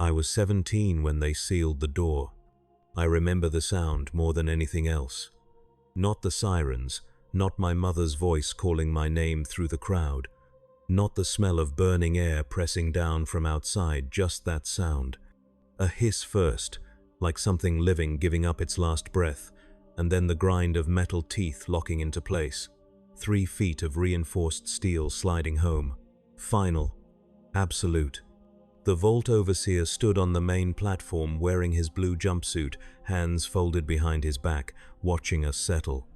I was 17 when they sealed the door. I remember the sound more than anything else. Not the sirens, not my mother's voice calling my name through the crowd, not the smell of burning air pressing down from outside, just that sound. A hiss first, like something living giving up its last breath, and then the grind of metal teeth locking into place. 3 feet of reinforced steel sliding home. Final. Absolute. The Vault Overseer stood on the main platform wearing his blue jumpsuit, hands folded behind his back, watching us settle.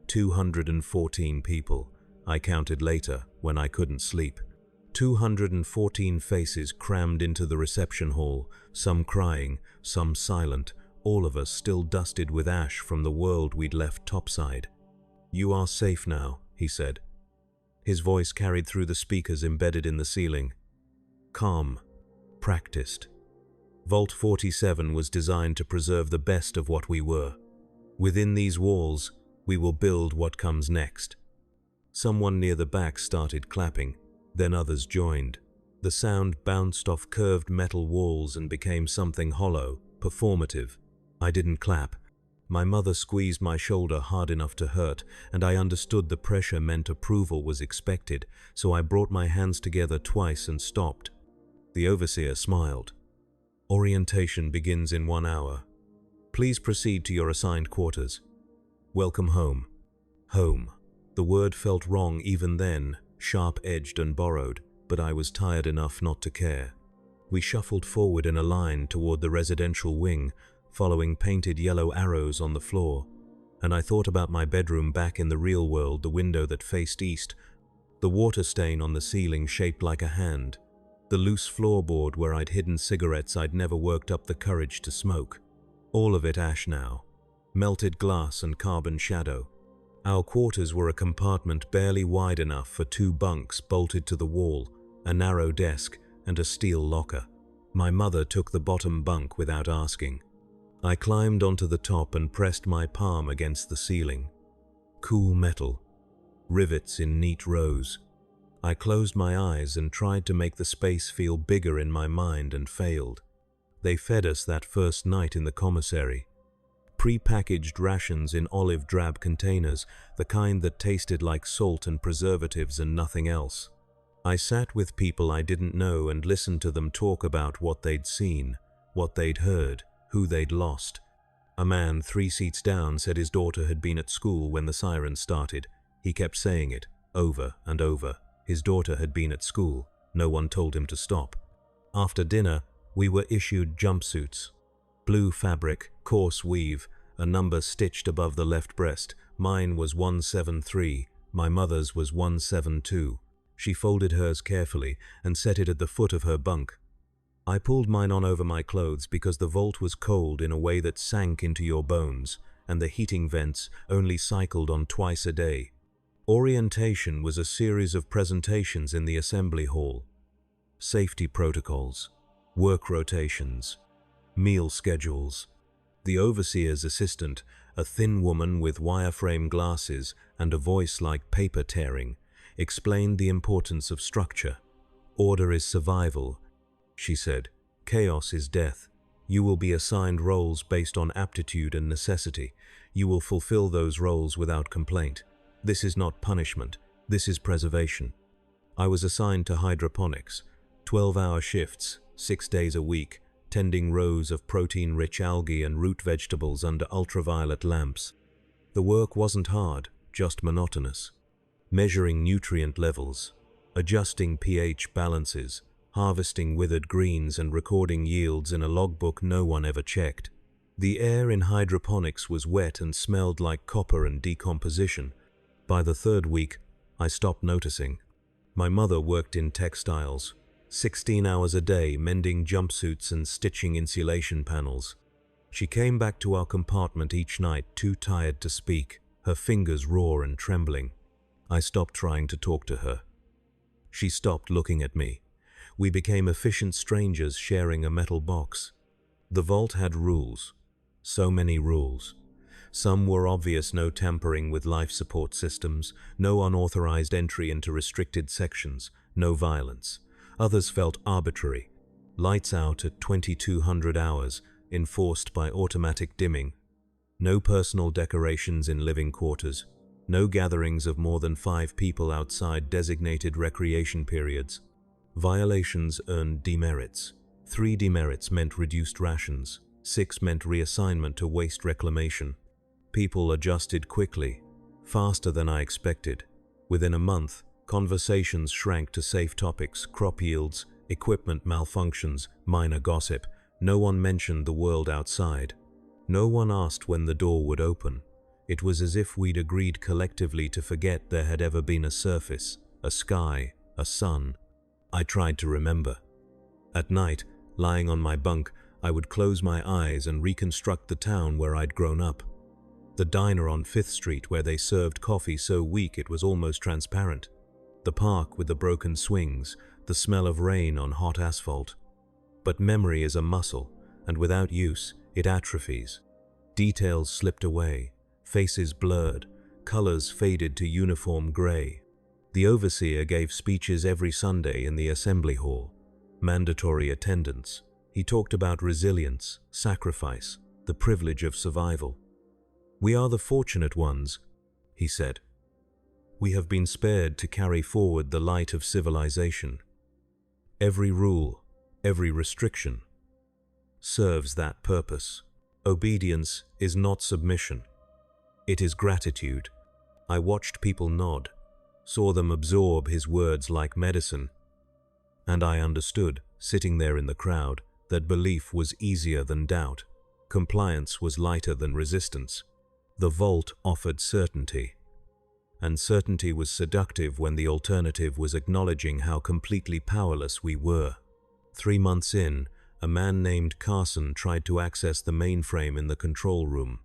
214 people, I counted later when I couldn't sleep. 214 faces crammed into the reception hall, some crying, some silent, all of us still dusted with ash from the world we'd left topside. "You are safe now," he said. His voice carried through the speakers embedded in the ceiling. Calm. Practiced. Vault 47 was designed to preserve the best of what we were. Within these walls, we will build what comes next. Someone near the back started clapping, then others joined. The sound bounced off curved metal walls and became something hollow, performative. I didn't clap. My mother squeezed my shoulder hard enough to hurt, and I understood the pressure meant approval was expected, so I brought my hands together twice and stopped. The Overseer smiled. "Orientation begins in 1 hour. Please proceed to your assigned quarters. Welcome home." Home. The word felt wrong even then, sharp-edged and borrowed, but I was tired enough not to care. We shuffled forward in a line toward the residential wing, following painted yellow arrows on the floor, and I thought about my bedroom back in the real world, the window that faced east, the water stain on the ceiling shaped like a hand, the loose floorboard where I'd hidden cigarettes I'd never worked up the courage to smoke. All of it ash now, melted glass and carbon shadow. Our quarters were a compartment barely wide enough for 2 bunks bolted to the wall, a narrow desk, and a steel locker. My mother took the bottom bunk without asking. I climbed onto the top and pressed my palm against the ceiling. Cool metal. Rivets in neat rows. I closed my eyes and tried to make the space feel bigger in my mind and failed. They fed us that first night in the commissary. Pre-packaged rations in olive drab containers, the kind that tasted like salt and preservatives and nothing else. I sat with people I didn't know and listened to them talk about what they'd seen, what they'd heard, who they'd lost. A man 3 seats down said his daughter had been at school when the sirens started. He kept saying it, over and over. His daughter had been at school. No one told him to stop. After dinner, we were issued jumpsuits. Blue fabric, coarse weave, a number stitched above the left breast. Mine was 173, my mother's was 172. She folded hers carefully and set it at the foot of her bunk. I pulled mine on over my clothes because the vault was cold in a way that sank into your bones, and the heating vents only cycled on twice a day. Orientation was a series of presentations in the assembly hall. Safety protocols, work rotations, meal schedules. The Overseer's assistant, a thin woman with wireframe glasses and a voice like paper tearing, explained the importance of structure. "Order is survival," she said. "Chaos is death. You will be assigned roles based on aptitude and necessity. You will fulfill those roles without complaint. This is not punishment. This is preservation." I was assigned to hydroponics, 12-hour shifts, 6 days a week, tending rows of protein-rich algae and root vegetables under ultraviolet lamps. The work wasn't hard, just monotonous. Measuring nutrient levels, adjusting pH balances, harvesting withered greens and recording yields in a logbook no one ever checked. The air in hydroponics was wet and smelled like copper and decomposition. By the 3rd week, I stopped noticing. My mother worked in textiles, 16 hours a day mending jumpsuits and stitching insulation panels. She came back to our compartment each night too tired to speak, her fingers raw and trembling. I stopped trying to talk to her. She stopped looking at me. We became efficient strangers sharing a metal box. The vault had rules. So many rules. Some were obvious: no tampering with life support systems, no unauthorized entry into restricted sections, no violence. Others felt arbitrary. Lights out at 2200 hours, enforced by automatic dimming. No personal decorations in living quarters. No gatherings of more than 5 people outside designated recreation periods. Violations earned demerits. 3 demerits meant reduced rations. 6 meant reassignment to waste reclamation. People adjusted quickly, faster than I expected. Within a month, conversations shrank to safe topics: crop yields, equipment malfunctions, minor gossip. No one mentioned the world outside. No one asked when the door would open. It was as if we'd agreed collectively to forget there had ever been a surface, a sky, a sun. I tried to remember. At night, lying on my bunk, I would close my eyes and reconstruct the town where I'd grown up. The diner on 5th Street where they served coffee so weak it was almost transparent. The park with the broken swings, the smell of rain on hot asphalt. But memory is a muscle, and without use, it atrophies. Details slipped away, faces blurred, colors faded to uniform gray. The overseer gave speeches every Sunday in the assembly hall. Mandatory attendance. He talked about resilience, sacrifice, the privilege of survival. "We are the fortunate ones," he said. "We have been spared to carry forward the light of civilization. Every rule, every restriction, serves that purpose. Obedience is not submission. It is gratitude." I watched people nod, saw them absorb his words like medicine, and I understood, sitting there in the crowd, that belief was easier than doubt. Compliance was lighter than resistance. The vault offered certainty. And certainty was seductive when the alternative was acknowledging how completely powerless we were. 3 months in, a man named Carson tried to access the mainframe in the control room.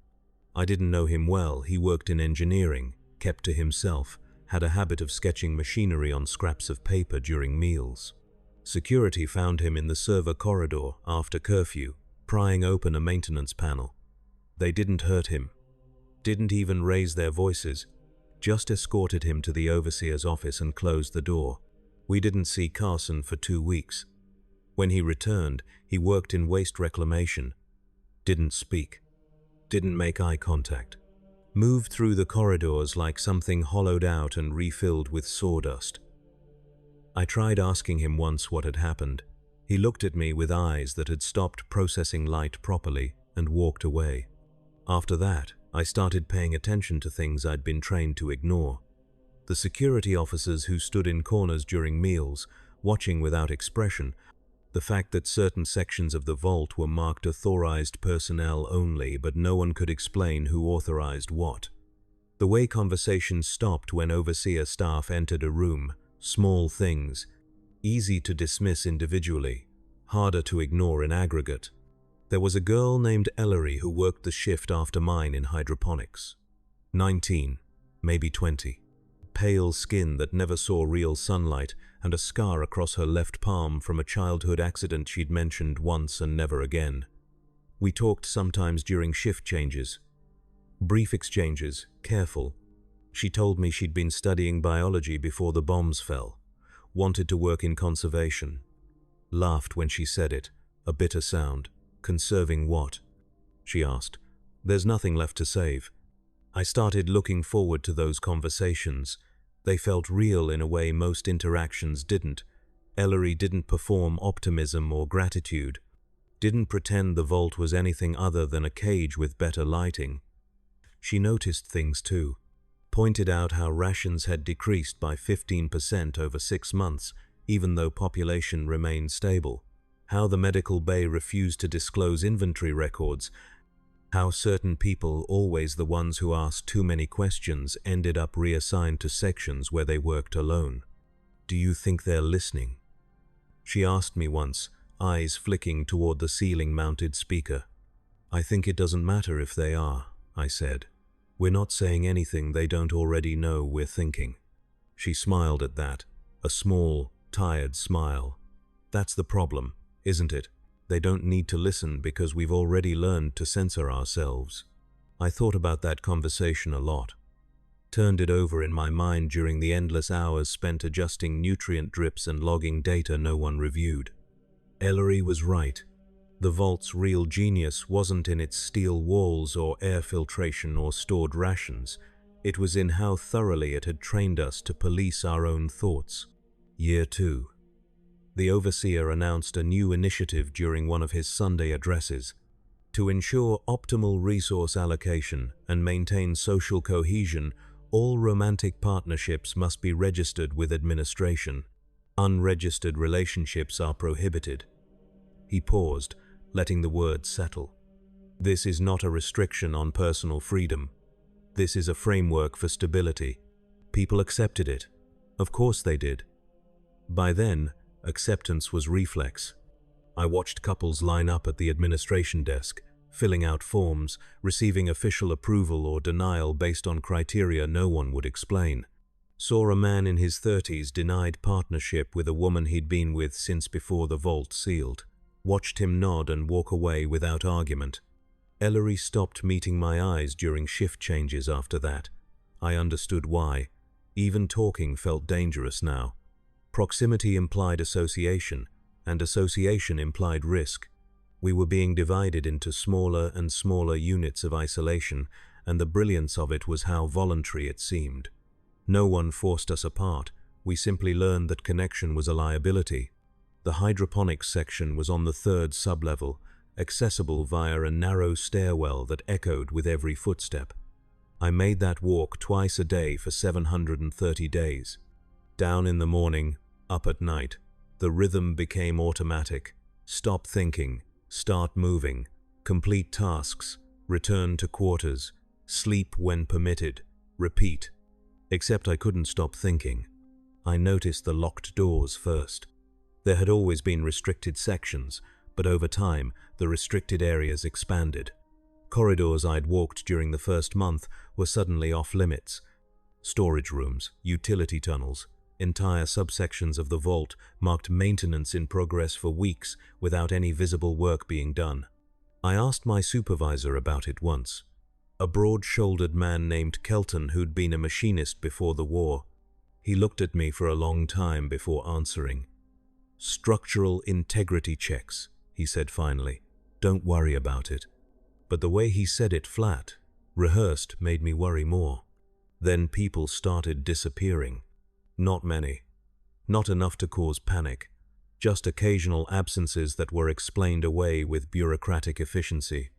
I didn't know him well. He worked in engineering, kept to himself, had a habit of sketching machinery on scraps of paper during meals. Security found him in the server corridor after curfew, prying open a maintenance panel. They didn't hurt him, didn't even raise their voices, just escorted him to the overseer's office and closed the door. We didn't see Carson for 2 weeks. When he returned, he worked in waste reclamation, didn't speak, didn't make eye contact, moved through the corridors like something hollowed out and refilled with sawdust. I tried asking him once what had happened. He looked at me with eyes that had stopped processing light properly and walked away. After that, I started paying attention to things I'd been trained to ignore. The security officers who stood in corners during meals, watching without expression, the fact that certain sections of the vault were marked authorized personnel only, but no one could explain who authorized what. The way conversations stopped when overseer staff entered a room, small things, easy to dismiss individually, harder to ignore in aggregate. There was a girl named Ellery who worked the shift after mine in hydroponics. 19, maybe 20. Pale skin that never saw real sunlight, and a scar across her left palm from a childhood accident she'd mentioned once and never again. We talked sometimes during shift changes. Brief exchanges, careful. She told me she'd been studying biology before the bombs fell, wanted to work in conservation. Laughed when she said it, a bitter sound. "Conserving what?" she asked. "There's nothing left to save." I started looking forward to those conversations. They felt real in a way most interactions didn't. Ellery didn't perform optimism or gratitude, didn't pretend the vault was anything other than a cage with better lighting. She noticed things too, pointed out how rations had decreased by 15% over 6 months, even though population remained stable, how the medical bay refused to disclose inventory records, how certain people, always the ones who asked too many questions, ended up reassigned to sections where they worked alone. "Do you think they're listening?" she asked me once, eyes flicking toward the ceiling-mounted speaker. "I think it doesn't matter if they are," I said. "We're not saying anything they don't already know we're thinking." She smiled at that, a small, tired smile. "That's the problem, isn't it? They don't need to listen because we've already learned to censor ourselves." I thought about that conversation a lot, turned it over in my mind during the endless hours spent adjusting nutrient drips and logging data no one reviewed. Ellery was right. The vault's real genius wasn't in its steel walls or air filtration or stored rations. It was in how thoroughly it had trained us to police our own thoughts. Year 2. The overseer announced a new initiative during one of his Sunday addresses. To ensure optimal resource allocation and maintain social cohesion, all romantic partnerships must be registered with administration. Unregistered relationships are prohibited. He paused, letting the words settle. This is not a restriction on personal freedom. This is a framework for stability. People accepted it. Of course they did. By then, acceptance was reflex. I watched couples line up at the administration desk, filling out forms, receiving official approval or denial based on criteria no one would explain. Saw a man in his 30s denied partnership with a woman he'd been with since before the vault sealed. Watched him nod and walk away without argument. Ellery stopped meeting my eyes during shift changes after that. I understood why. Even talking felt dangerous now. Proximity implied association, and association implied risk. We were being divided into smaller and smaller units of isolation, and the brilliance of it was how voluntary it seemed. No one forced us apart. We simply learned that connection was a liability. The hydroponics section was on the 3rd sublevel, accessible via a narrow stairwell that echoed with every footstep. I made that walk twice a day for 730 days. Down in the morning, up at night. The rhythm became automatic. Stop thinking, start moving, complete tasks, return to quarters, sleep when permitted, repeat. Except I couldn't stop thinking. I noticed the locked doors first. There had always been restricted sections, but over time, the restricted areas expanded. Corridors I'd walked during the first month were suddenly off limits. Storage rooms, utility tunnels, entire subsections of the vault marked maintenance in progress for weeks without any visible work being done. I asked my supervisor about it once. A broad-shouldered man named Kelton who'd been a machinist before the war. He looked at me for a long time before answering. "Structural integrity checks," he said finally. "Don't worry about it." But the way he said it flat, rehearsed, made me worry more. Then people started disappearing. Not many. Not enough to cause panic. Just occasional absences that were explained away with bureaucratic efficiency.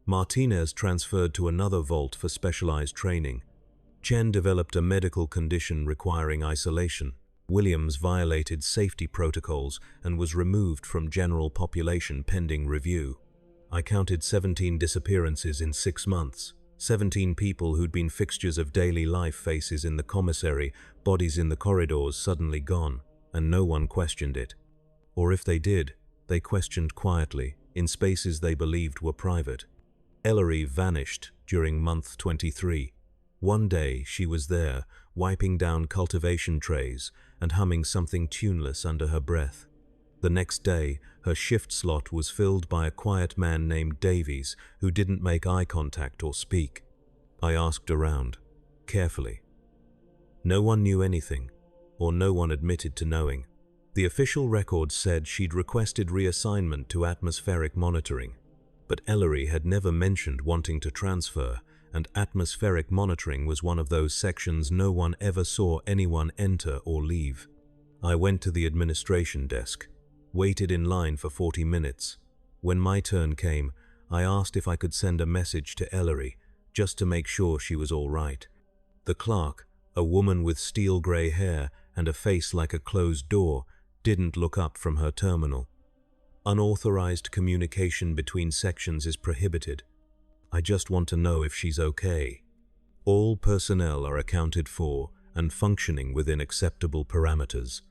Martinez transferred to another vault for specialized training. Chen developed a medical condition requiring isolation. Williams violated safety protocols and was removed from general population pending review. I counted 17 disappearances in 6 months. 17 people who'd been fixtures of daily life, faces in the commissary, bodies in the corridors, suddenly gone, and no one questioned it. Or if they did, they questioned quietly, in spaces they believed were private. Ellery vanished during month 23. One day she was there, wiping down cultivation trays and humming something tuneless under her breath. The next day, her shift slot was filled by a quiet man named Davies who didn't make eye contact or speak. I asked around, carefully. No one knew anything, or no one admitted to knowing. The official records said she'd requested reassignment to atmospheric monitoring, but Ellery had never mentioned wanting to transfer, and atmospheric monitoring was one of those sections no one ever saw anyone enter or leave. I went to the administration desk, waited in line for 40 minutes. When my turn came, I asked if I could send a message to Ellery, just to make sure she was all right. The clerk, a woman with steel gray hair and a face like a closed door, didn't look up from her terminal. Unauthorized communication between sections is prohibited. I just want to know if she's okay. All personnel are accounted for and functioning within acceptable parameters.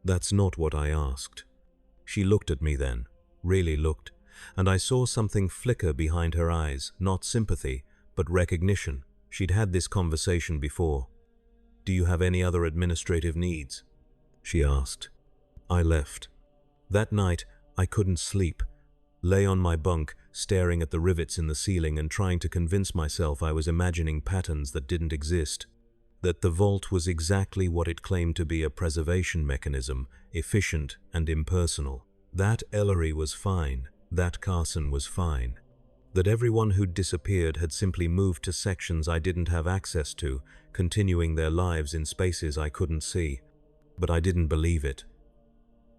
That's not what I asked. She looked at me then, really looked, and I saw something flicker behind her eyes, not sympathy, but recognition. She'd had this conversation before. "Do you have any other administrative needs?" she asked. I left. That night, I couldn't sleep. Lay on my bunk, staring at the rivets in the ceiling and trying to convince myself I was imagining patterns that didn't exist. That the vault was exactly what it claimed to be, a preservation mechanism, efficient and impersonal. That Ellery was fine, that Carson was fine. That everyone who'd disappeared had simply moved to sections I didn't have access to, continuing their lives in spaces I couldn't see. But I didn't believe it.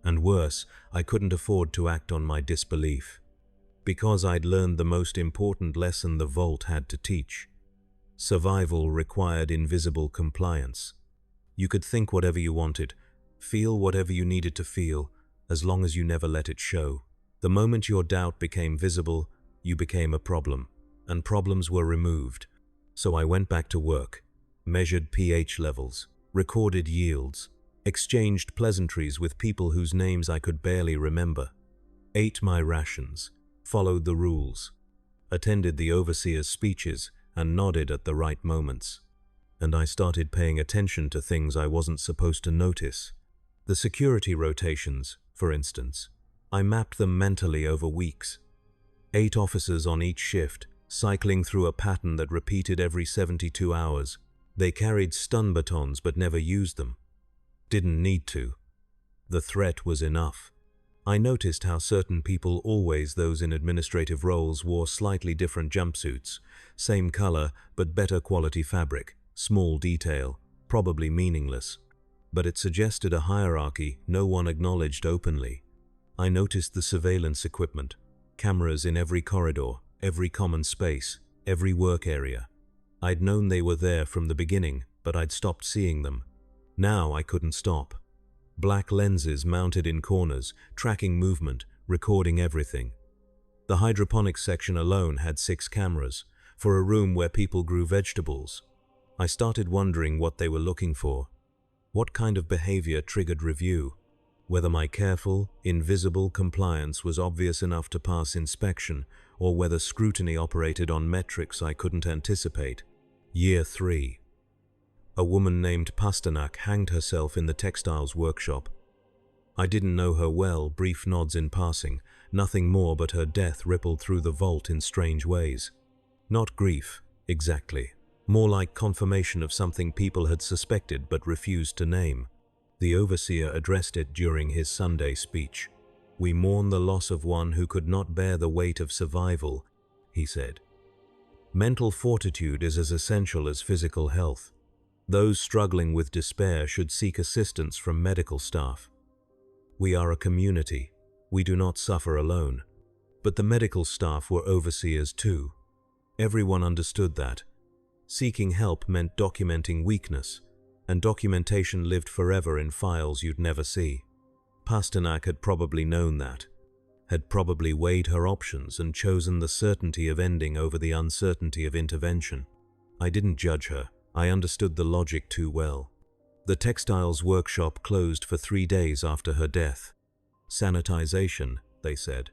And worse, I couldn't afford to act on my disbelief. Because I'd learned the most important lesson the Vault had to teach. Survival required invisible compliance. You could think whatever you wanted, feel whatever you needed to feel, as long as you never let it show. The moment your doubt became visible, you became a problem, and problems were removed. So I went back to work, measured pH levels, recorded yields, exchanged pleasantries with people whose names I could barely remember, ate my rations, followed the rules, attended the overseer's speeches, and nodded at the right moments. And I started paying attention to things I wasn't supposed to notice. The security rotations, for instance. I mapped them mentally over weeks. 8 officers on each shift, cycling through a pattern that repeated every 72 hours. They carried stun batons but never used them. Didn't need to. The threat was enough. I noticed how certain people, always those in administrative roles, wore slightly different jumpsuits. Same color, but better quality fabric. Small detail, probably meaningless. But it suggested a hierarchy no one acknowledged openly. I noticed the surveillance equipment. Cameras in every corridor, every common space, every work area. I'd known they were there from the beginning, but I'd stopped seeing them. Now I couldn't stop. Black lenses mounted in corners, tracking movement, recording everything. The hydroponics section alone had 6 cameras, for a room where people grew vegetables. I started wondering what they were looking for. What kind of behavior triggered review? Whether my careful, invisible compliance was obvious enough to pass inspection, or whether scrutiny operated on metrics I couldn't anticipate. Year 3. A woman named Pasternak hanged herself in the textiles workshop. I didn't know her well, brief nods in passing. Nothing more, but her death rippled through the vault in strange ways. Not grief, exactly. More like confirmation of something people had suspected but refused to name. The overseer addressed it during his Sunday speech. "We mourn the loss of one who could not bear the weight of survival," he said. "Mental fortitude is as essential as physical health. Those struggling with despair should seek assistance from medical staff. We are a community. We do not suffer alone." But the medical staff were overseers too. Everyone understood that. Seeking help meant documenting weakness, and documentation lived forever in files you'd never see. Pasternak had probably known that, had probably weighed her options and chosen the certainty of ending over the uncertainty of intervention. I didn't judge her. I understood the logic too well. The textiles workshop closed for 3 days after her death. Sanitization, they said.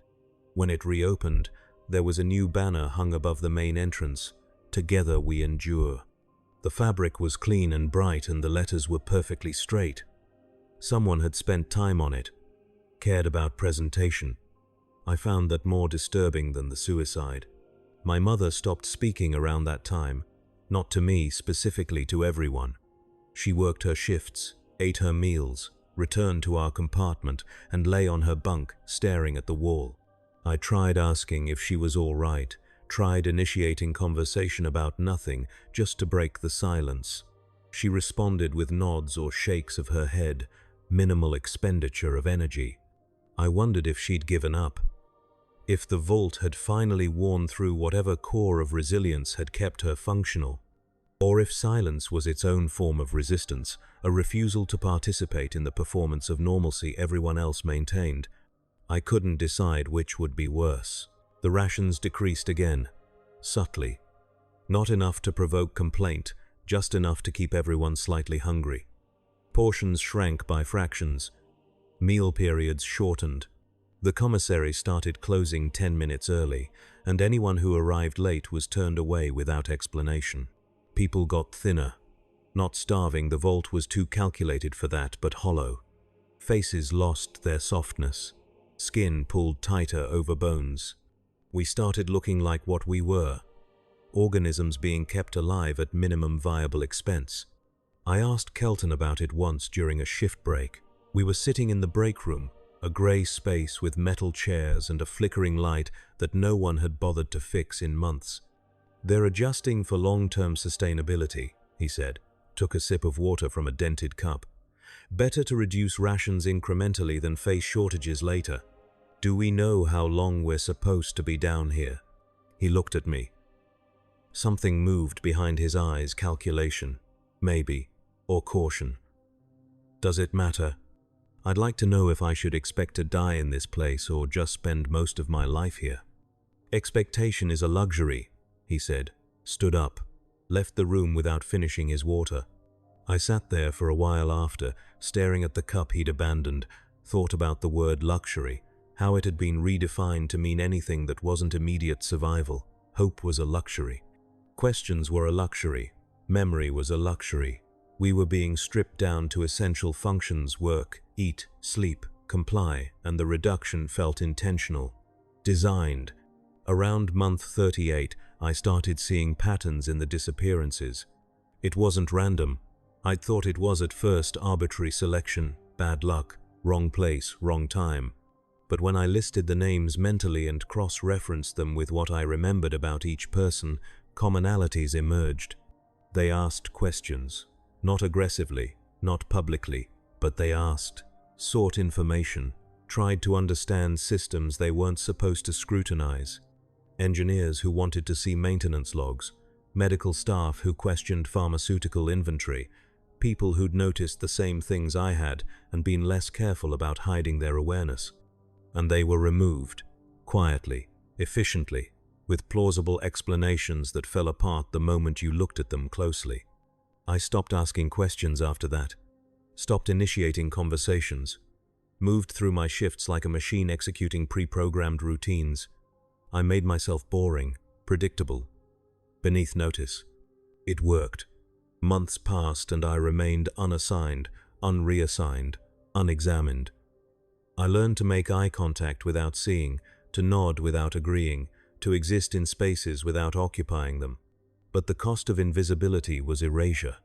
When it reopened, there was a new banner hung above the main entrance. "Together we endure." The fabric was clean and bright, and the letters were perfectly straight. Someone had spent time on it, cared about presentation. I found that more disturbing than the suicide. My mother stopped speaking around that time, not to me specifically, to everyone. She worked her shifts, ate her meals, returned to our compartment, and lay on her bunk, staring at the wall. I tried asking if she was all right, tried initiating conversation about nothing, just to break the silence. She responded with nods or shakes of her head, minimal expenditure of energy. I wondered if she'd given up. If the vault had finally worn through whatever core of resilience had kept her functional. Or if silence was its own form of resistance, a refusal to participate in the performance of normalcy everyone else maintained. I couldn't decide which would be worse. The rations decreased again, subtly. Not enough to provoke complaint, just enough to keep everyone slightly hungry. Portions shrank by fractions. Meal periods shortened. The commissary started closing 10 minutes early, and anyone who arrived late was turned away without explanation. People got thinner. Not starving, the vault was too calculated for that, but hollow. Faces lost their softness. Skin pulled tighter over bones. We started looking like what we were. Organisms being kept alive at minimum viable expense. I asked Kelton about it once during a shift break. We were sitting in the break room, A grey space with metal chairs and a flickering light that no one had bothered to fix in months. "They're adjusting for long-term sustainability," he said, took a sip of water from a dented cup. "Better to reduce rations incrementally than face shortages later. Do we know how long we're supposed to be down here?" He looked at me. Something moved behind his eyes, calculation, maybe, or caution. "Does it matter? I'd like to know if I should expect to die in this place or just spend most of my life here." "Expectation is a luxury," he said, stood up, left the room without finishing his water. I sat there for a while after, staring at the cup he'd abandoned, thought about the word luxury, how it had been redefined to mean anything that wasn't immediate survival. Hope was a luxury. Questions were a luxury. Memory was a luxury. We were being stripped down to essential functions: work, eat, sleep, comply, and the reduction felt intentional, designed. Around month 38, I started seeing patterns in the disappearances. It wasn't random. I'd thought it was at first arbitrary selection, bad luck, wrong place, wrong time. But when I listed the names mentally and cross-referenced them with what I remembered about each person, commonalities emerged. They asked questions. Not aggressively, not publicly, but they asked, sought information, tried to understand systems they weren't supposed to scrutinize. Engineers who wanted to see maintenance logs, medical staff who questioned pharmaceutical inventory, people who'd noticed the same things I had and been less careful about hiding their awareness. And they were removed, quietly, efficiently, with plausible explanations that fell apart the moment you looked at them closely. I stopped asking questions after that, stopped initiating conversations, moved through my shifts like a machine executing pre-programmed routines. I made myself boring, predictable, beneath notice. It worked. Months passed and I remained unassigned, unreassigned, unexamined. I learned to make eye contact without seeing, to nod without agreeing, to exist in spaces without occupying them. But the cost of invisibility was erasure.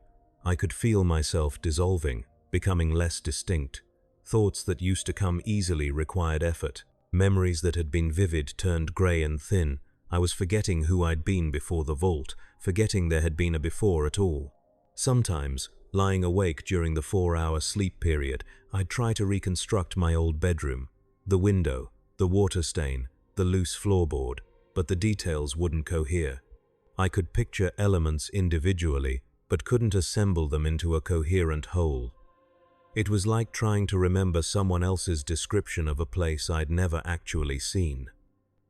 I could feel myself dissolving, becoming less distinct. Thoughts that used to come easily required effort. Memories that had been vivid turned grey and thin. I was forgetting who I'd been before the vault, forgetting there had been a before at all. Sometimes, lying awake during the 4-hour sleep period, I'd try to reconstruct my old bedroom, the window, the water stain, the loose floorboard, but the details wouldn't cohere. I could picture elements individually, but couldn't assemble them into a coherent whole. It was like trying to remember someone else's description of a place I'd never actually seen.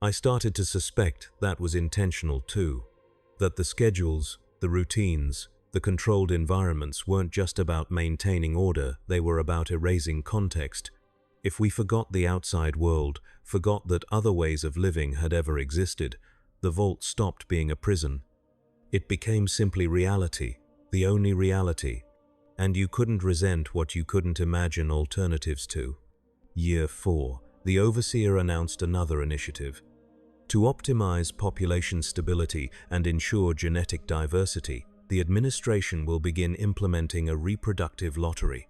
I started to suspect that was intentional too, that the schedules, the routines, the controlled environments weren't just about maintaining order, they were about erasing context. If we forgot the outside world, forgot that other ways of living had ever existed, the vault stopped being a prison. It became simply reality, the only reality, and you couldn't resent what you couldn't imagine alternatives to. Year 4, the overseer announced another initiative. To optimize population stability and ensure genetic diversity, the administration will begin implementing a reproductive lottery.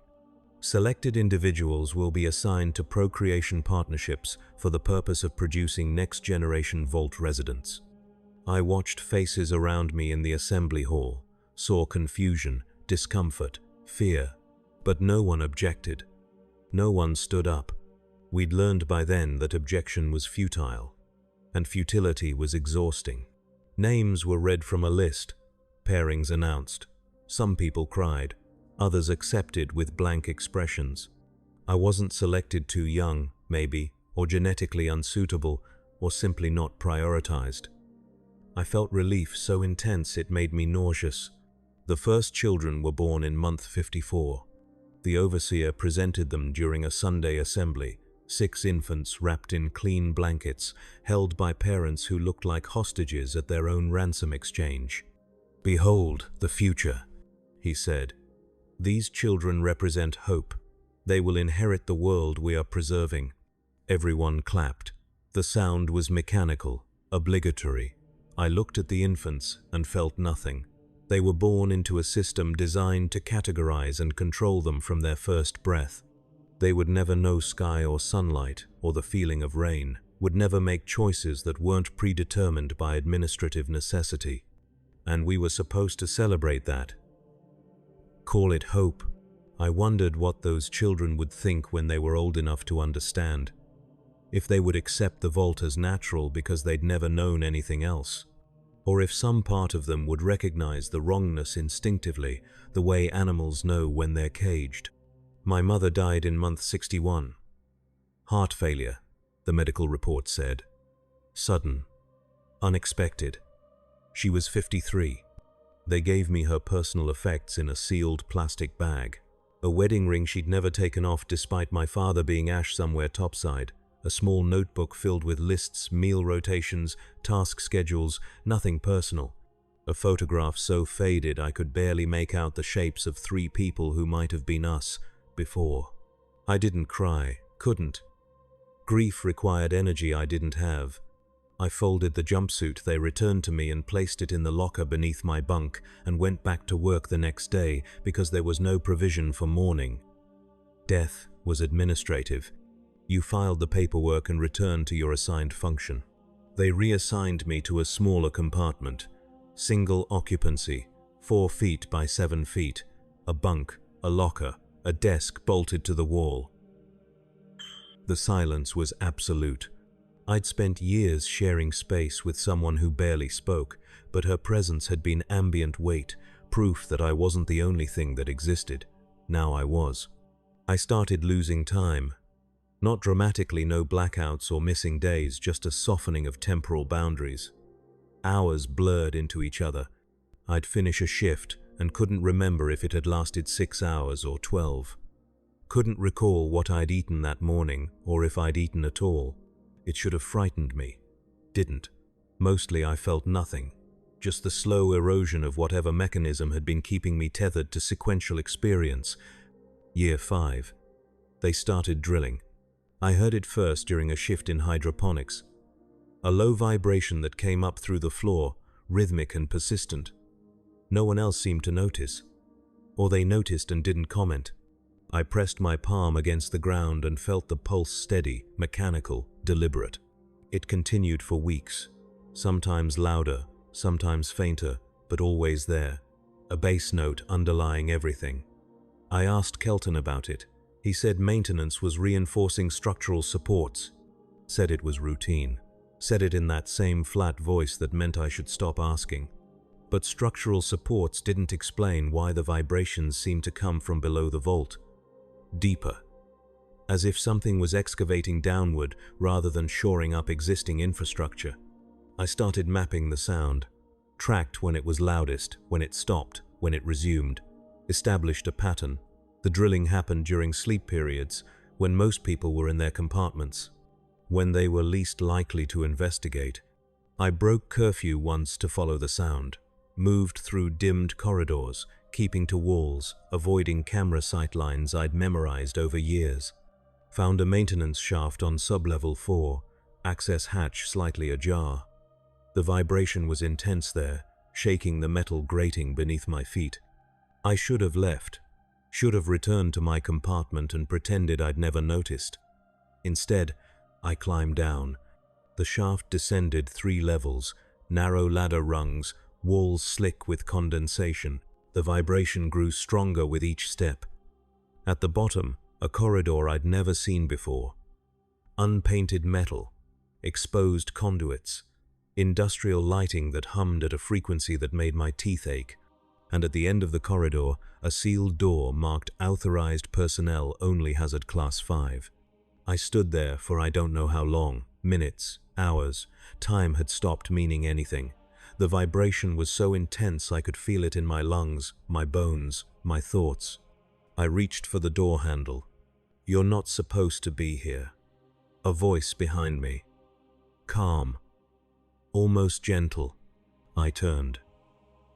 Selected individuals will be assigned to procreation partnerships for the purpose of producing next-generation Vault residents. I watched faces around me in the assembly hall, saw confusion, discomfort, fear, but no one objected. No one stood up. We'd learned by then that objection was futile, and futility was exhausting. Names were read from a list, pairings announced. Some people cried, others accepted with blank expressions. I wasn't selected too young, maybe, or genetically unsuitable, or simply not prioritized. I felt relief so intense it made me nauseous. The first children were born in month 54. The overseer presented them during a Sunday assembly, 6 infants wrapped in clean blankets, held by parents who looked like hostages at their own ransom exchange. "Behold the future," he said. "These children represent hope. They will inherit the world we are preserving." Everyone clapped. The sound was mechanical, obligatory. I looked at the infants and felt nothing. They were born into a system designed to categorize and control them from their first breath. They would never know sky or sunlight or the feeling of rain, would never make choices that weren't predetermined by administrative necessity. And we were supposed to celebrate that. Call it hope. I wondered what those children would think when they were old enough to understand. If they would accept the vault as natural because they'd never known anything else. Or if some part of them would recognize the wrongness instinctively, the way animals know when they're caged. My mother died in month 61. Heart failure, the medical report said. Sudden. Unexpected. She was 53. They gave me her personal effects in a sealed plastic bag. A wedding ring she'd never taken off despite my father being ash somewhere topside. A small notebook filled with lists, meal rotations, task schedules, nothing personal. A photograph so faded I could barely make out the shapes of 3 people who might have been us before. I didn't cry, couldn't. Grief required energy I didn't have. I folded the jumpsuit they returned to me and placed it in the locker beneath my bunk and went back to work the next day because there was no provision for mourning. Death was administrative. You filed the paperwork and returned to your assigned function. They reassigned me to a smaller compartment. Single occupancy, 4 feet by 7 feet, a bunk, a locker, a desk bolted to the wall. The silence was absolute. I'd spent years sharing space with someone who barely spoke, but her presence had been ambient weight, proof that I wasn't the only thing that existed. Now I was. I started losing time. Not dramatically, no blackouts or missing days, just a softening of temporal boundaries. Hours blurred into each other. I'd finish a shift and couldn't remember if it had lasted 6 hours or 12. Couldn't recall what I'd eaten that morning or if I'd eaten at all. It should have frightened me. Didn't. Mostly I felt nothing. Just the slow erosion of whatever mechanism had been keeping me tethered to sequential experience. Year 5. They started drilling. I heard it first during a shift in hydroponics. A low vibration that came up through the floor, rhythmic and persistent. No one else seemed to notice. Or they noticed and didn't comment. I pressed my palm against the ground and felt the pulse steady, mechanical, deliberate. It continued for weeks, sometimes louder, sometimes fainter, but always there, a bass note underlying everything. I asked Kelton about it. He said maintenance was reinforcing structural supports. Said it was routine. Said it in that same flat voice that meant I should stop asking. But structural supports didn't explain why the vibrations seemed to come from below the vault. Deeper. As if something was excavating downward rather than shoring up existing infrastructure. I started mapping the sound. Tracked when it was loudest, when it stopped, when it resumed. Established a pattern. The drilling happened during sleep periods, when most people were in their compartments, when they were least likely to investigate. I broke curfew once to follow the sound, moved through dimmed corridors, keeping to walls, avoiding camera sight lines I'd memorized over years. Found a maintenance shaft on sublevel 4, access hatch slightly ajar. The vibration was intense there, shaking the metal grating beneath my feet. I should have left. Should have returned to my compartment and pretended I'd never noticed. Instead, I climbed down. The shaft descended 3 levels, narrow ladder rungs, walls slick with condensation. The vibration grew stronger with each step. At the bottom, a corridor I'd never seen before. Unpainted metal, exposed conduits, industrial lighting that hummed at a frequency that made my teeth ache. And at the end of the corridor, a sealed door marked Authorized Personnel Only Hazard Class 5. I stood there for I don't know how long, minutes, hours. Time had stopped meaning anything. The vibration was so intense I could feel it in my lungs, my bones, my thoughts. I reached for the door handle. "You're not supposed to be here." A voice behind me. Calm. Almost gentle. I turned.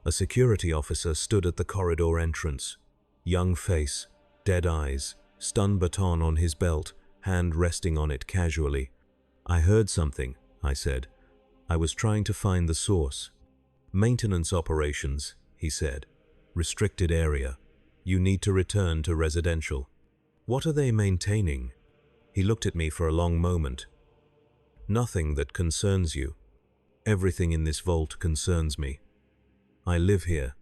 A security officer stood at the corridor entrance. Young face, dead eyes, stun baton on his belt, hand resting on it casually. "I heard something," I said. I was trying to find the source. "Maintenance operations," he said. "Restricted area. You need to return to residential." What are they maintaining? He looked at me for a long moment. Nothing that concerns you. Everything in this vault concerns me. I live here.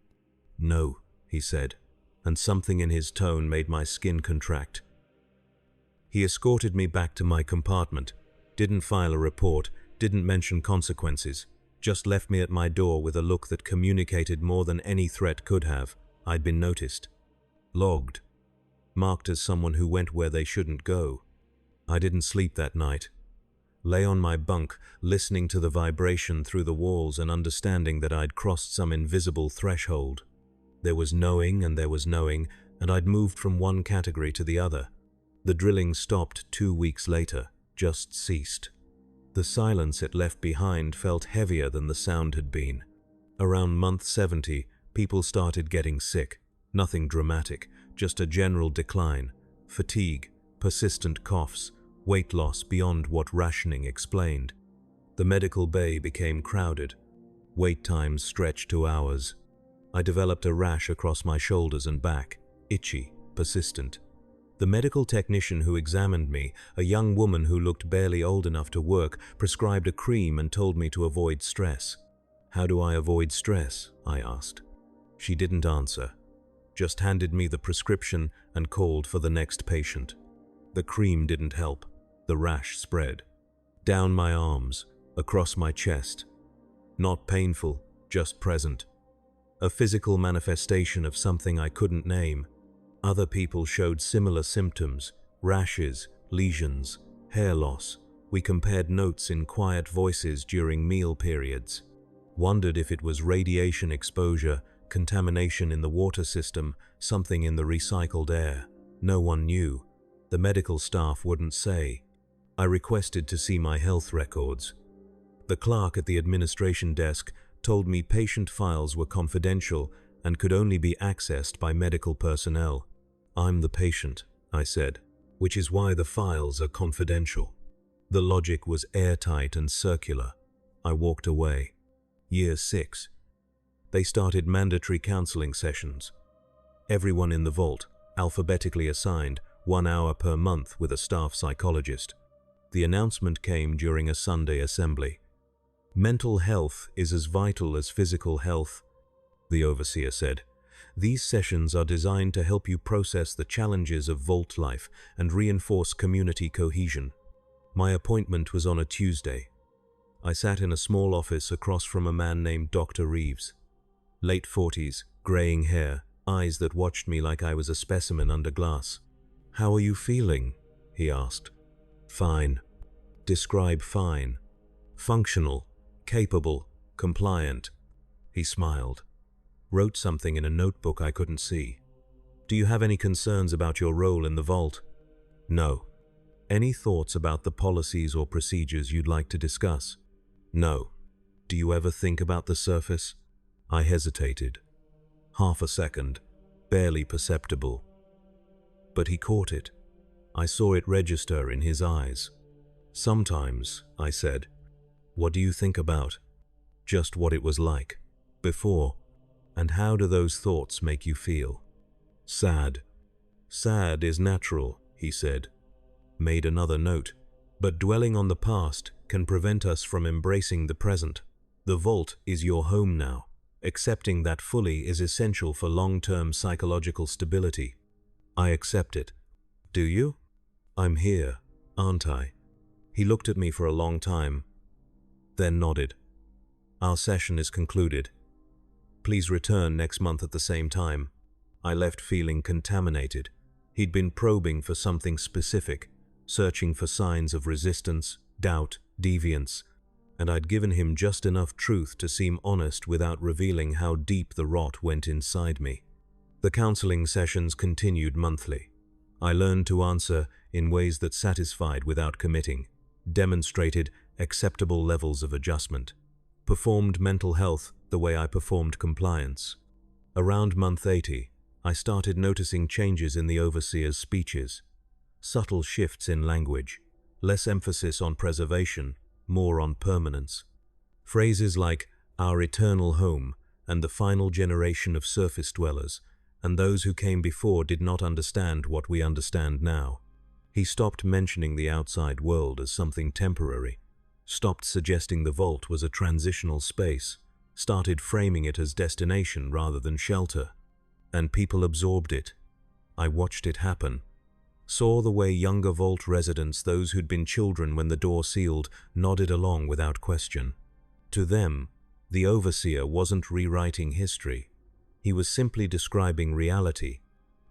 No, he said, and something in his tone made my skin contract. He escorted me back to my compartment, didn't file a report, didn't mention consequences, just left me at my door with a look that communicated more than any threat could have. I'd been noticed. Logged. Marked as someone who went where they shouldn't go. I didn't sleep that night. Lay on my bunk, listening to the vibration through the walls and understanding that I'd crossed some invisible threshold. There was knowing and there was knowing, and I'd moved from one category to the other. The drilling stopped 2 weeks later, just ceased. The silence it left behind felt heavier than the sound had been. Around month 70, people started getting sick. Nothing dramatic, just a general decline, fatigue, persistent coughs, weight loss beyond what rationing explained. The medical bay became crowded. Wait times stretched to hours. I developed a rash across my shoulders and back, itchy, persistent. The medical technician who examined me, a young woman who looked barely old enough to work, prescribed a cream and told me to avoid stress. How do I avoid stress? I asked. She didn't answer, just handed me the prescription and called for the next patient. The cream didn't help. The rash spread. Down my arms, across my chest. Not painful, just present. A physical manifestation of something I couldn't name. Other people showed similar symptoms, rashes, lesions, hair loss. We compared notes in quiet voices during meal periods. Wondered if it was radiation exposure, contamination in the water system, something in the recycled air. No one knew. The medical staff wouldn't say. I requested to see my health records. The clerk at the administration desk told me patient files were confidential and could only be accessed by medical personnel. I'm the patient, I said, which is why the files are confidential. The logic was airtight and circular. I walked away. Year 6. They started mandatory counseling sessions. Everyone in the vault, alphabetically assigned, 1 hour per month with a staff psychologist. The announcement came during a Sunday assembly. Mental health is as vital as physical health, the overseer said. These sessions are designed to help you process the challenges of vault life and reinforce community cohesion. My appointment was on a Tuesday. I sat in a small office across from a man named Dr. Reeves. Late 40s, graying hair, eyes that watched me like I was a specimen under glass. "How are you feeling?" he asked. "Fine." "Describe fine." "Functional, capable, compliant." He smiled. Wrote something in a notebook I couldn't see. "Do you have any concerns about your role in the vault?" "No." "Any thoughts about the policies or procedures you'd like to discuss?" "No." "Do you ever think about the surface?" I hesitated. Half a second, barely perceptible. But he caught it. I saw it register in his eyes. "Sometimes," I said. "What do you think about?" "Just what it was like. Before. And how do those thoughts make you feel?" "Sad." "Sad is natural," he said. Made another note. "But dwelling on the past can prevent us from embracing the present. The vault is your home now. Accepting that fully is essential for long-term psychological stability." "I accept it." "Do you?" "I'm here, aren't I?" He looked at me for a long time, then nodded. "Our session is concluded. Please return next month at the same time." I left feeling contaminated. He'd been probing for something specific, searching for signs of resistance, doubt, deviance, and I'd given him just enough truth to seem honest without revealing how deep the rot went inside me. The counseling sessions continued monthly. I learned to answer in ways that satisfied without committing, demonstrated acceptable levels of adjustment, performed mental health the way I performed compliance. Around month 80, I started noticing changes in the overseer's speeches, subtle shifts in language, less emphasis on preservation, more on permanence. Phrases like "our eternal home" and "the final generation of surface dwellers," and those who came before did not understand what we understand now. He stopped mentioning the outside world as something temporary, stopped suggesting the vault was a transitional space, started framing it as destination rather than shelter. And people absorbed it. I watched it happen. Saw the way younger vault residents, those who'd been children when the door sealed, nodded along without question. To them, the overseer wasn't rewriting history. He was simply describing reality.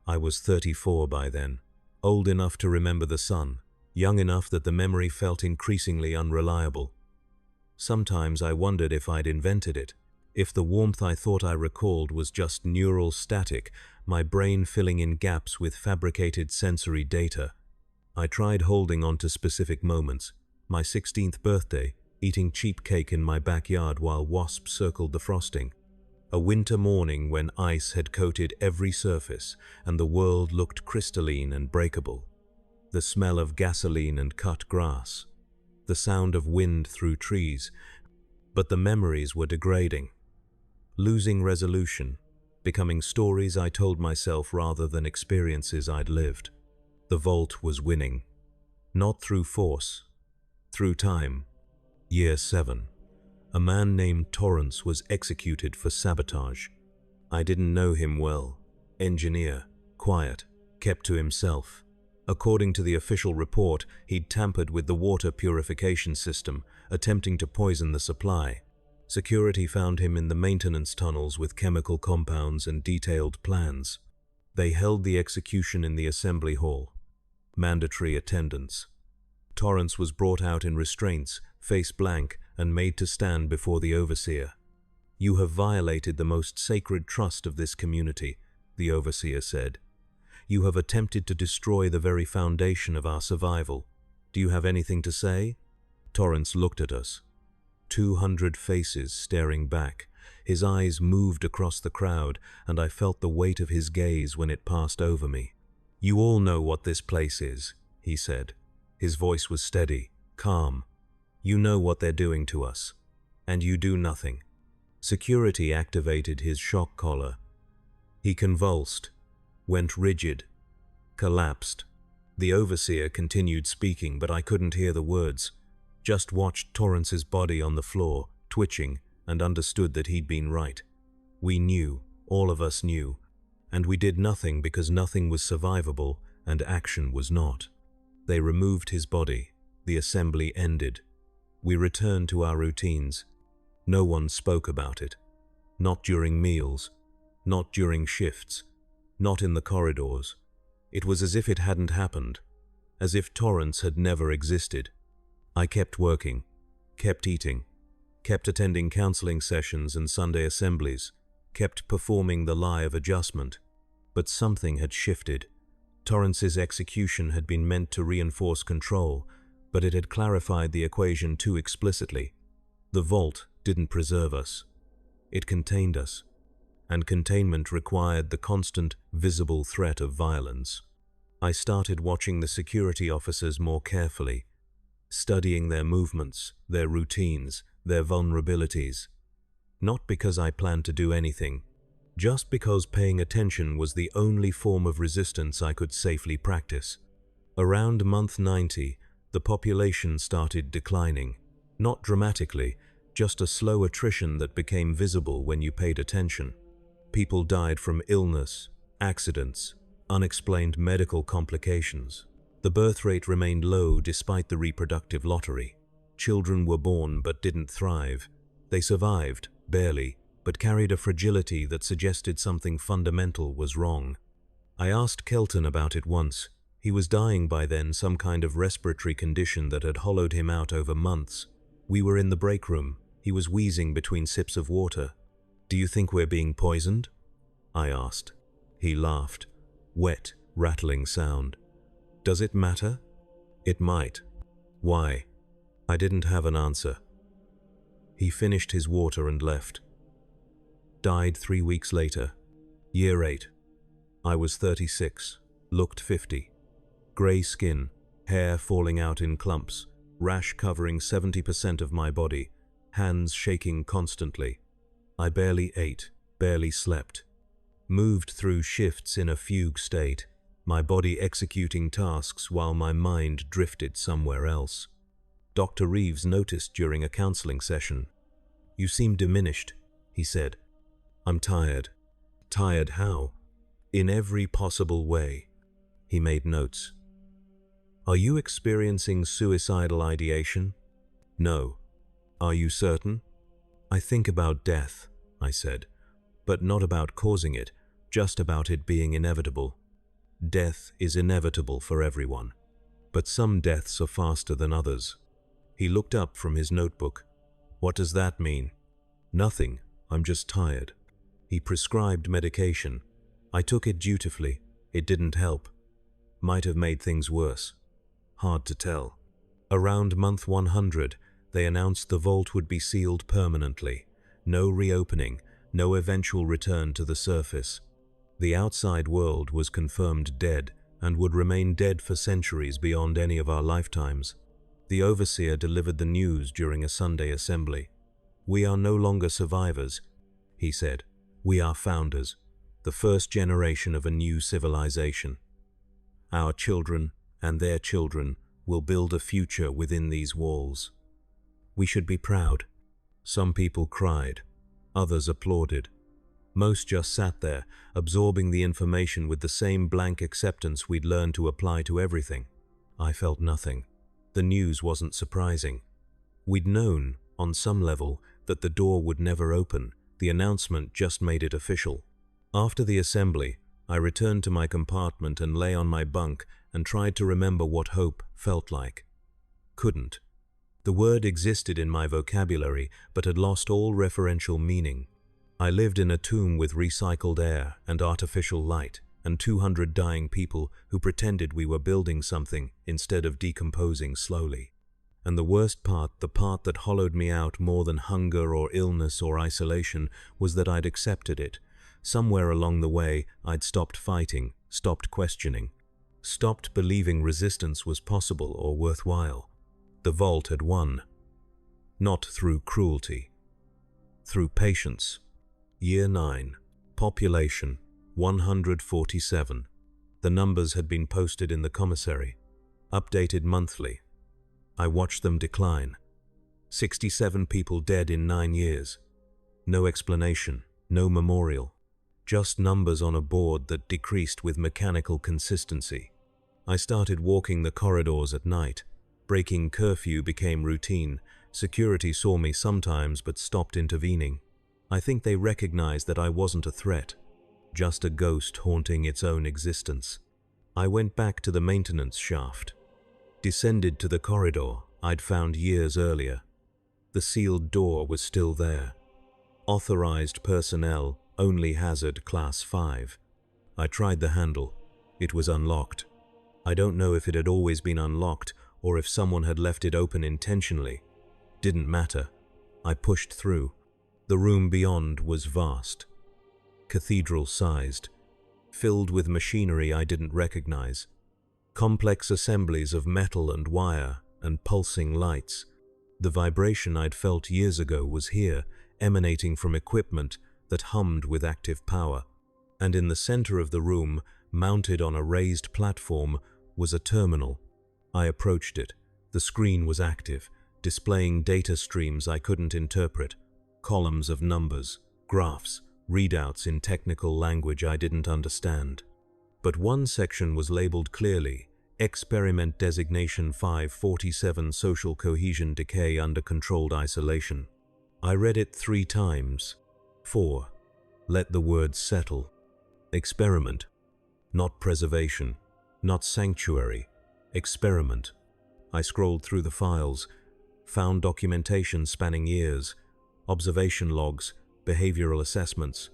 I was 34 by then, old enough to remember the sun, young enough that the memory felt increasingly unreliable. Sometimes I wondered if I'd invented it, if the warmth I thought I recalled was just neural static, my brain filling in gaps with fabricated sensory data. I tried holding on to specific moments. My 16th birthday, eating cheap cake in my backyard while wasps circled the frosting. A winter morning when ice had coated every surface and the world looked crystalline and breakable. The smell of gasoline and cut grass. The sound of wind through trees. But the memories were degrading. Losing resolution, becoming stories I told myself rather than experiences I'd lived. The vault was winning. Not through force, through time. Year 7. A man named Torrance was executed for sabotage. I didn't know him well. Engineer, quiet, kept to himself. According to the official report, he'd tampered with the water purification system, attempting to poison the supply. Security found him in the maintenance tunnels with chemical compounds and detailed plans. They held the execution in the assembly hall. Mandatory attendance. Torrance was brought out in restraints, face blank, and made to stand before the overseer. "You have violated the most sacred trust of this community," the overseer said. "You have attempted to destroy the very foundation of our survival. Do you have anything to say?" Torrance looked at us. 200 faces staring back. His eyes moved across the crowd, and I felt the weight of his gaze when it passed over me. "You all know what this place is," he said. His voice was steady, calm. "You know what they're doing to us, and you do nothing." Security activated his shock collar. He convulsed, went rigid, collapsed. The overseer continued speaking, but I couldn't hear the words. Just watched Torrance's body on the floor, twitching, and understood that he'd been right. We knew, all of us knew, and we did nothing because nothing was survivable and action was not. They removed his body. The assembly ended. We returned to our routines. No one spoke about it. Not during meals, not during shifts, not in the corridors. It was as if it hadn't happened, as if Torrance had never existed. I kept working, kept eating, kept attending counseling sessions and Sunday assemblies, kept performing the lie of adjustment. But something had shifted. Torrance's execution had been meant to reinforce control, but it had clarified the equation too explicitly. The vault didn't preserve us. It contained us, and containment required the constant, visible threat of violence. I started watching the security officers more carefully, studying their movements, their routines, their vulnerabilities. Not because I planned to do anything, just because paying attention was the only form of resistance I could safely practice. Around month 90, the population started declining. Not dramatically, just a slow attrition that became visible when you paid attention. People died from illness, accidents, unexplained medical complications. The birth rate remained low despite the reproductive lottery. Children were born but didn't thrive. They survived, barely, but carried a fragility that suggested something fundamental was wrong. I asked Kelton about it once. He was dying by then, some kind of respiratory condition that had hollowed him out over months. We were in the break room. He was wheezing between sips of water. "Do you think we're being poisoned?" I asked. He laughed. Wet, rattling sound. "Does it matter?" "It might." "Why?" I didn't have an answer. He finished his water and left. Died 3 weeks later. Year 8. I was 36, looked 50. Grey skin, hair falling out in clumps, rash covering 70% of my body, hands shaking constantly. I barely ate, barely slept. moved through shifts in a fugue state, my body executing tasks while my mind drifted somewhere else. Dr. Reeves noticed during a counseling session. "You seem diminished," he said. "I'm tired." "Tired how?" "In every possible way." He made notes. "Are you experiencing suicidal ideation?" "No." "Are you certain?" "I think about death," I said, "but not about causing it, just about it being inevitable. Death is inevitable for everyone, but some deaths are faster than others." He looked up from his notebook. "What does that mean?" "Nothing, I'm just tired." He prescribed medication. I took it dutifully. It didn't help. Might have made things worse. Hard to tell. Around month 100, they announced the vault would be sealed permanently. No reopening, no eventual return to the surface. The outside world was confirmed dead and would remain dead for centuries beyond any of our lifetimes. The overseer delivered the news during a Sunday assembly. "We are no longer survivors," he said. "We are founders, the first generation of a new civilization. Our children and their children will build a future within these walls. We should be proud." Some people cried. Others applauded. Most just sat there, absorbing the information with the same blank acceptance we'd learned to apply to everything. I felt nothing. The news wasn't surprising. We'd known, on some level, that the door would never open. The announcement just made it official. After the assembly, I returned to my compartment and lay on my bunk and tried to remember what hope felt like. Couldn't. The word existed in my vocabulary, but had lost all referential meaning. I lived in a tomb with recycled air and artificial light, and 200 dying people who pretended we were building something instead of decomposing slowly. And the worst part, the part that hollowed me out more than hunger or illness or isolation, was that I'd accepted it. Somewhere along the way, I'd stopped fighting, stopped questioning, stopped believing resistance was possible or worthwhile. The vault had won. Not through cruelty. Through patience. Year 9. Population 147. The numbers had been posted in the commissary. Updated monthly. I watched them decline. 67 people dead in 9 years. No explanation, no memorial. Just numbers on a board that decreased with mechanical consistency. I started walking the corridors at night. Breaking curfew became routine. Security saw me sometimes but stopped intervening. I think they recognized that I wasn't a threat, just a ghost haunting its own existence. I went back to the maintenance shaft. Descended to the corridor I'd found years earlier. The sealed door was still there. Authorized personnel, only hazard class 5. I tried the handle. It was unlocked. I don't know if it had always been unlocked or if someone had left it open intentionally. Didn't matter. I pushed through. The room beyond was vast. Cathedral-sized. Filled with machinery I didn't recognize. Complex assemblies of metal and wire and pulsing lights. The vibration I'd felt years ago was here, emanating from equipment that hummed with active power. And in the center of the room, mounted on a raised platform, was a terminal. I approached it. The screen was active, displaying data streams I couldn't interpret. Columns of numbers, graphs, readouts in technical language I didn't understand. But one section was labeled clearly, Experiment Designation 547 Social Cohesion Decay Under Controlled Isolation. I read it 3 times. 4. Let the words settle. Experiment. Not preservation. Not sanctuary. Experiment. I scrolled through the files, found documentation spanning years, observation logs, behavioral assessments,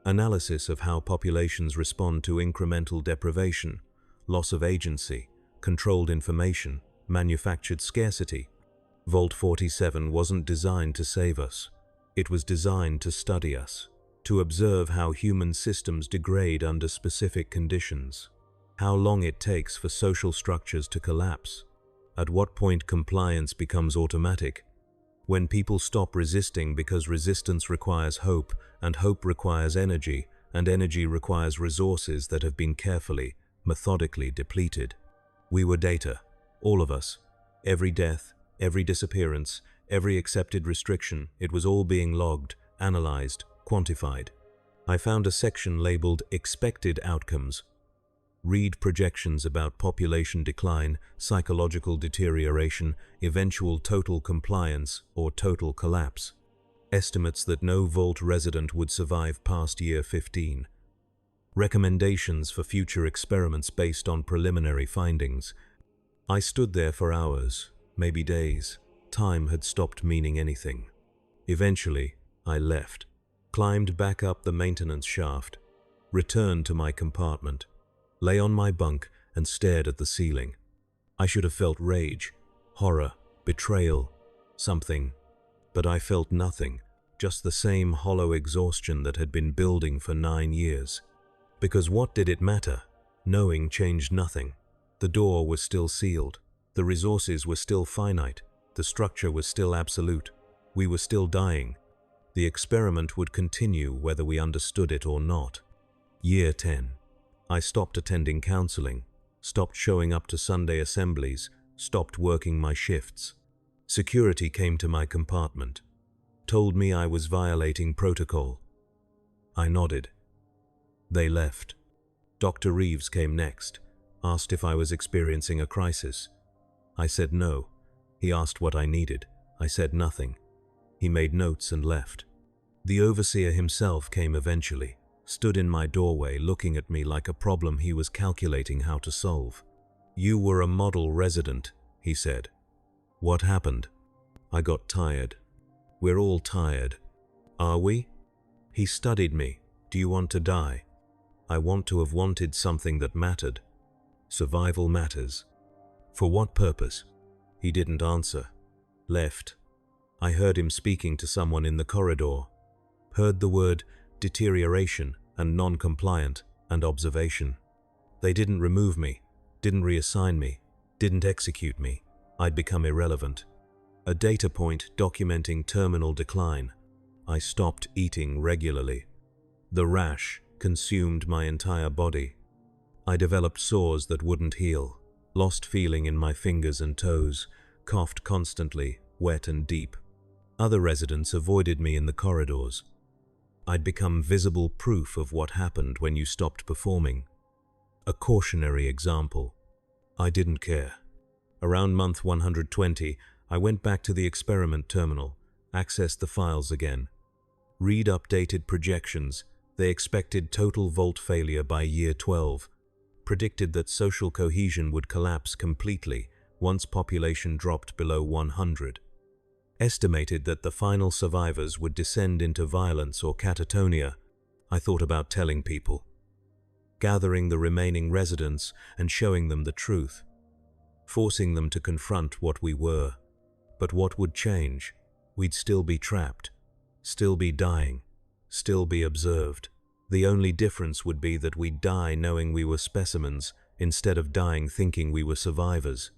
analysis of how populations respond to incremental deprivation, loss of agency, controlled information, manufactured scarcity. Vault 47 wasn't designed to save us. It was designed to study us, to observe how human systems degrade under specific conditions, how long it takes for social structures to collapse, at what point compliance becomes automatic, when people stop resisting because resistance requires hope and hope requires energy, and energy requires resources that have been carefully, methodically depleted. We were data, all of us. Every death, every disappearance, every accepted restriction, it was all being logged, analyzed, quantified. I found a section labeled Expected Outcomes. Read projections about population decline, psychological deterioration, eventual total compliance or total collapse. Estimates that no Vault resident would survive past year 15. Recommendations for future experiments based on preliminary findings. I stood there for hours, maybe days. Time had stopped meaning anything. Eventually, I left, climbed back up the maintenance shaft, returned to my compartment, lay on my bunk and stared at the ceiling. I should have felt rage, horror, betrayal, something. But I felt nothing, just the same hollow exhaustion that had been building for 9 years. Because what did it matter? Knowing changed nothing. The door was still sealed. The resources were still finite. The structure was still absolute. We were still dying. The experiment would continue whether we understood it or not. Year 10. I stopped attending counseling, stopped showing up to Sunday assemblies, stopped working my shifts. Security came to my compartment, told me I was violating protocol. I nodded. They left. Dr. Reeves came next, asked if I was experiencing a crisis. I said no. He asked what I needed. I said nothing. He made notes and left. The overseer himself came eventually, stood in my doorway looking at me like a problem he was calculating how to solve. "You were a model resident," he said. "What happened?" I got tired. "We're all tired." "Are we?" He studied me. "Do you want to die?" I want to have wanted something that mattered. Survival matters. For what purpose? He didn't answer. Left. I heard him speaking to someone in the corridor. Heard the word deterioration and non-compliant and observation. They didn't remove me, didn't reassign me, didn't execute me. I'd become irrelevant. A data point documenting terminal decline. I stopped eating regularly. The rash consumed my entire body. I developed sores that wouldn't heal, lost feeling in my fingers and toes, coughed constantly, wet and deep. Other residents avoided me in the corridors. I'd become visible proof of what happened when you stopped performing. A cautionary example. I didn't care. Around month 120, I went back to the experiment terminal, accessed the files again. Read updated projections. They expected total Vault failure by year 12. Predicted that social cohesion would collapse completely once population dropped below 100. Estimated that the final survivors would descend into violence or catatonia. I thought about telling people. Gathering the remaining residents and showing them the truth. Forcing them to confront what we were. But what would change? We'd still be trapped. Still be dying. Still be observed. The only difference would be that we'd die knowing we were specimens instead of dying thinking we were survivors.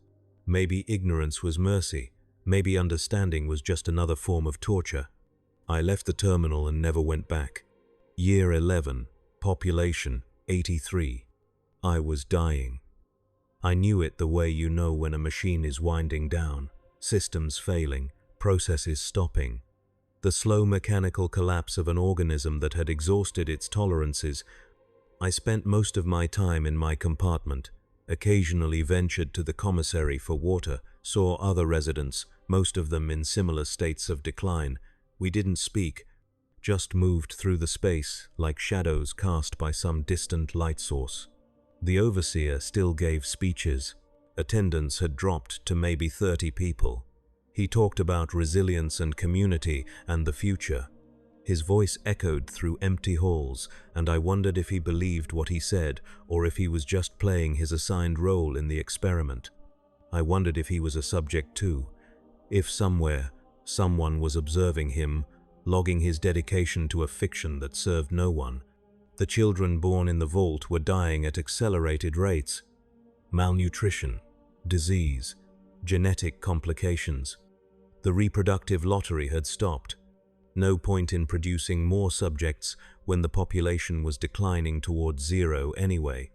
Maybe ignorance was mercy. Maybe understanding was just another form of torture. I left the terminal and never went back. Year 11, population 83. I was dying. I knew it the way you know when a machine is winding down, systems failing, processes stopping. The slow mechanical collapse of an organism that had exhausted its tolerances. I spent most of my time in my compartment, occasionally ventured to the commissary for water, saw other residents, most of them in similar states of decline. We didn't speak, just moved through the space like shadows cast by some distant light source. The overseer still gave speeches. Attendance had dropped to maybe 30 people. He talked about resilience and community and the future. His voice echoed through empty halls, and I wondered if he believed what he said or if he was just playing his assigned role in the experiment. I wondered if he was a subject too, if somewhere, someone was observing him, logging his dedication to a fiction that served no one. The children born in the vault were dying at accelerated rates. Malnutrition, disease, genetic complications. The reproductive lottery had stopped. No point in producing more subjects when the population was declining towards zero anyway.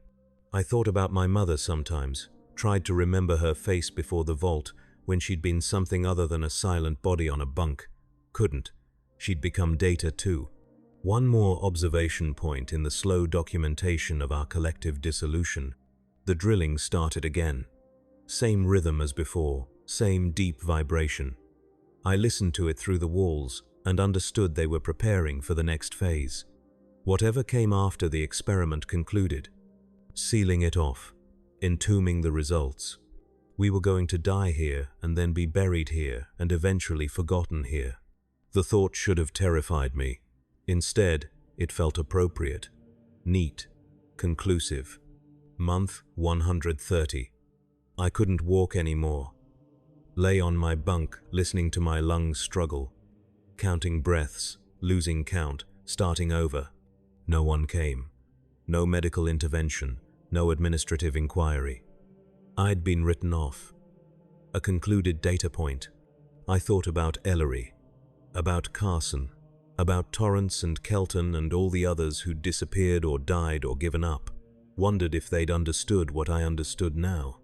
I thought about my mother sometimes, tried to remember her face before the vault when she'd been something other than a silent body on a bunk. Couldn't. She'd become data too. One more observation point in the slow documentation of our collective dissolution. The drilling started again. Same rhythm as before, same deep vibration. I listened to it through the walls and understood they were preparing for the next phase. Whatever came after the experiment concluded, sealing it off, entombing the results. We were going to die here and then be buried here and eventually forgotten here. The thought should have terrified me. Instead, it felt appropriate, neat, conclusive. Month 130. I couldn't walk anymore. Lay on my bunk, listening to my lungs struggle, counting breaths, losing count, starting over. No one came. No medical intervention, no administrative inquiry. I'd been written off. A concluded data point. I thought about Ellery, about Carson, about Torrance and Kelton and all the others who'd disappeared or died or given up. Wondered if they'd understood what I understood now.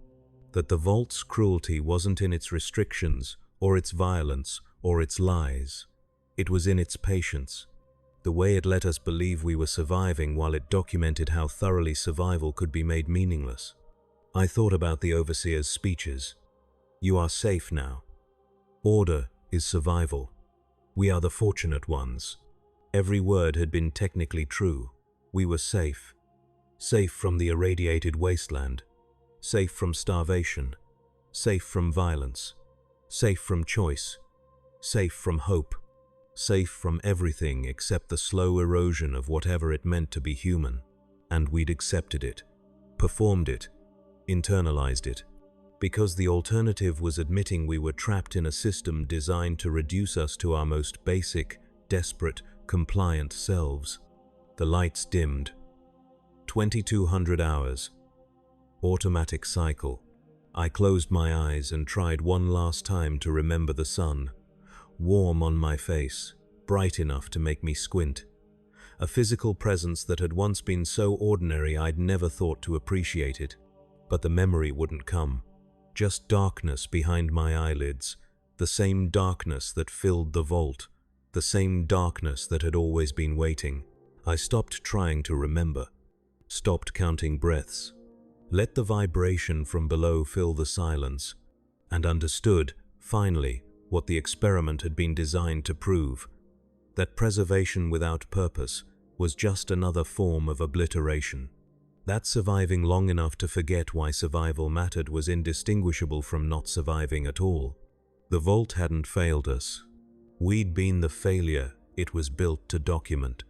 That the Vault's cruelty wasn't in its restrictions, or its violence, or its lies. It was in its patience. The way it let us believe we were surviving while it documented how thoroughly survival could be made meaningless. I thought about the overseer's speeches. You are safe now. Order is survival. We are the fortunate ones. Every word had been technically true. We were safe. Safe from the irradiated wasteland. Safe from starvation. Safe from violence. Safe from choice. Safe from hope. Safe from everything except the slow erosion of whatever it meant to be human. And we'd accepted it. Performed it. Internalized it. Because the alternative was admitting we were trapped in a system designed to reduce us to our most basic, desperate, compliant selves. The lights dimmed. 2200 hours. Automatic cycle. I closed my eyes and tried one last time to remember the sun. Warm on my face, bright enough to make me squint. A physical presence that had once been so ordinary I'd never thought to appreciate it. But the memory wouldn't come. Just darkness behind my eyelids, the same darkness that filled the vault, the same darkness that had always been waiting. I stopped trying to remember, stopped counting breaths, let the vibration from below fill the silence, and understood, finally, what the experiment had been designed to prove, that preservation without purpose was just another form of obliteration. That surviving long enough to forget why survival mattered was indistinguishable from not surviving at all. The vault hadn't failed us. We'd been the failure it was built to document.